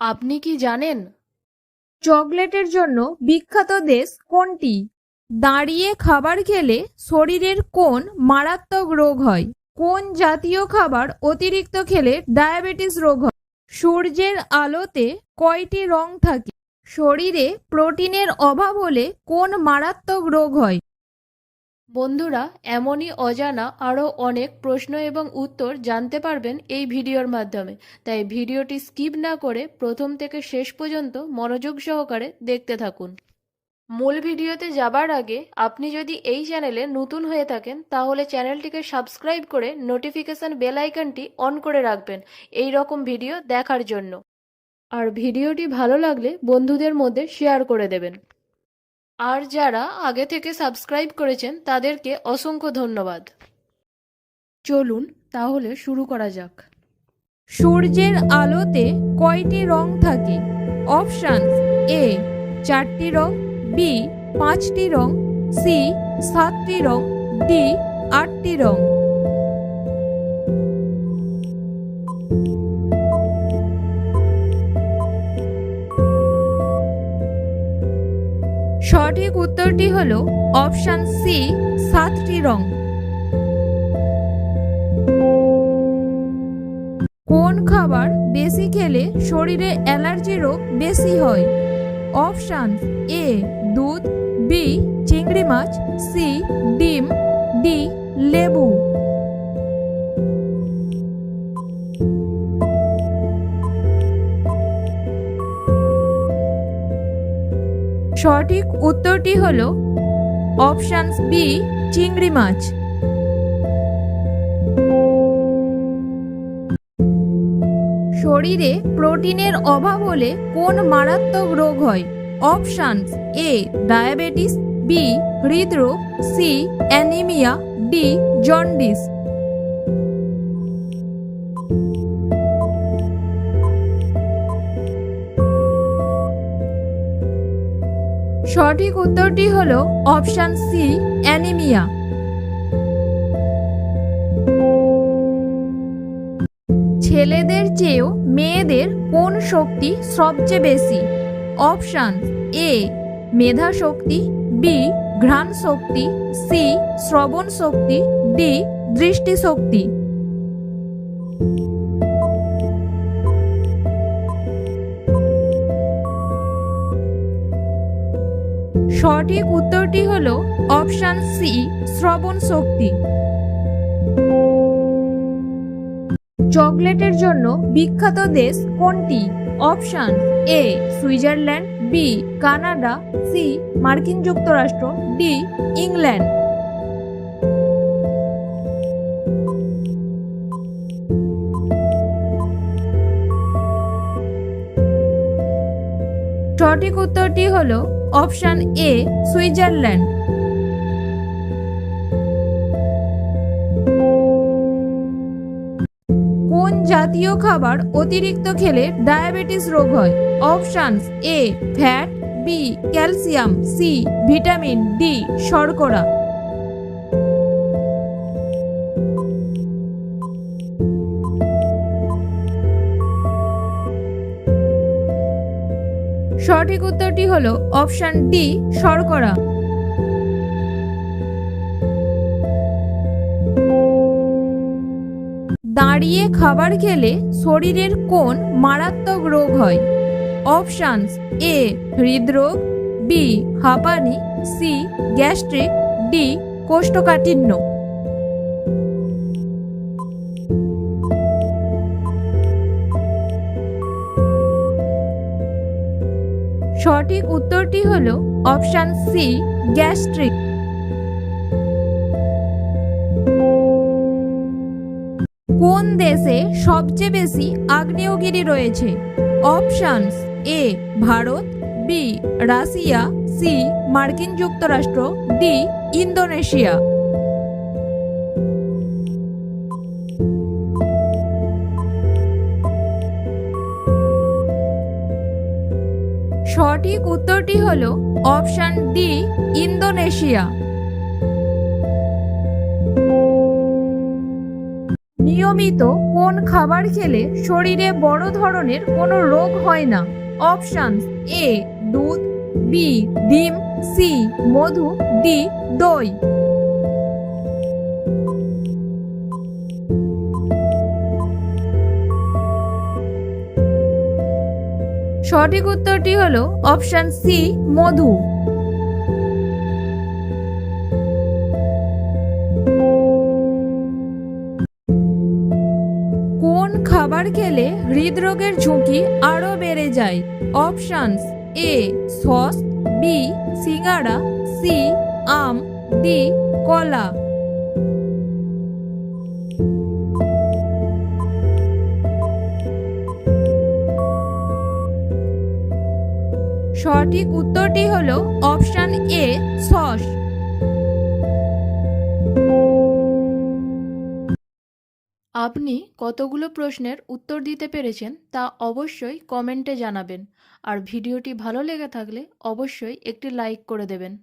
আপনি কি জানেন চকলেটের জন্য বিখ্যাত দেশ কোনটি? দাঁড়িয়ে খাবার খেলে শরীরের কোন মারাত্মক রোগ হয়? কোন জাতীয় খাবার অতিরিক্ত খেলে ডায়াবেটিস রোগ হয়? সূর্যের আলোতে কয়টি রং থাকে? শরীরে প্রোটিনের অভাব হলে কোন মারাত্মক রোগ হয়? বন্ধুরা, এমনই অজানা আরও অনেক প্রশ্ন এবং উত্তর জানতে পারবেন এই ভিডিওর মাধ্যমে। তাই ভিডিওটি স্কিপ না করে প্রথম থেকে শেষ পর্যন্ত মনোযোগ সহকারে দেখতে থাকুন। মূল ভিডিওতে যাবার আগে আপনি যদি এই চ্যানেলে নতুন হয়ে থাকেন তাহলে চ্যানেলটিকে সাবস্ক্রাইব করে নোটিফিকেশন বেল আইকনটি অন করে রাখবেন এই রকম ভিডিও দেখার জন্য। আর ভিডিওটি ভালো লাগলে বন্ধুদের মধ্যে শেয়ার করে দেবেন। আর যারা আগে থেকে সাবস্ক্রাইব করেছেন তাদেরকে অসংখ্য ধন্যবাদ। চলুন তাহলে শুরু করা যাক। সূর্যের আলোতে কয়টি রং থাকে? অপশান: এ 4টি রং, বি 5টি রং, সি 7টি রং, ডি 8টি রং। সঠিক উত্তরটি হলো অপশান সি 7টি রং। কোন খাবার বেশি খেলে শরীরে অ্যালার্জি রোগ বেশি হয়? অপশান: এ দুধ, বি চিংড়ি মাছ, সি ডিম, ডি লেবু। সঠিক উত্তরটি হলো অপশান বি চিংড়ি মাছ। শরীরে প্রোটিনের অভাব হলে কোন মারাত্মক রোগ হয়? অপশান: এ ডায়াবেটিস, বি হৃদরোগ, সি অ্যানিমিয়া, ডি জন্ডিস। সঠিক উত্তরটি হলো অপশান সি অ্যানিমিয়া। ছেলেদের চেয়েও মেয়েদের কোন শক্তি সবচেয়ে বেশি? অপশান: এ মেধা শক্তি, বি ঘ্রাণ শক্তি, সি শ্রবণ শক্তি, ডি দৃষ্টি শক্তি। সঠিক উত্তরটি হলো অপশান সি শ্রবণ শক্তি। চকলেটের জন্য বিখ্যাত দেশ কোনটি? Option: A Switzerland, B Canada, C মার্কিন যুক্তরাষ্ট্র, ডি ইংল্যান্ড। সঠিক উত্তরটি হলো অপশান এ সুইজারল্যান্ড। কোন জাতীয় খাবার অতিরিক্ত খেলে ডায়াবেটিস রোগ হয়? Option: A fat, B calcium, C vitamin, D শর্করা। সঠিক উত্তরটি হলো অপশান ডি শর্করা। দাঁড়িয়ে খাবার খেলে শরীরের কোন মারাত্মক রোগ হয়? অপশান: এ হৃদরোগ, বি হাঁপানি, সি গ্যাস্ট্রিক, ডি কোষ্ঠকাঠিন্য। সঠিক উত্তরটি হলো অপশান সি গ্যাস্ট্রিক। কোন দেশে সবচেয়ে বেশি আগ্নেয়গিরি রয়েছে? অপশান: এ ভারত, বি রাশিয়া, সি মার্কিন যুক্তরাষ্ট্র, ডি ইন্দোনেশিয়া। সঠিক উত্তরটি হলো অপশান ডি ইন্দোনেশিয়া। নিয়মিত কোন খাবার খেলে শরীরে বড় ধরনের কোনো রোগ হয় না? অপশনস: এ দুধ, বি ডিম, সি মধু, ডি দই। সঠিক উত্তরটি হলো অপশন সি মধু। কোন খাবার খেলে হৃদরোগের ঝুঁকি আরো বেড়ে যায়? অপশনস: এ সস, বি সিঙ্গাড়া, সি আম, ডি কলা। সঠিক উত্তরটি হলো অপশন এ সস। আপনি কতগুলো প্রশ্নের উত্তর দিতে পেরেছেন তা অবশ্যই কমেন্টে জানাবেন। আর ভিডিওটি ভালো লেগে থাকলে অবশ্যই একটি লাইক করে দেবেন।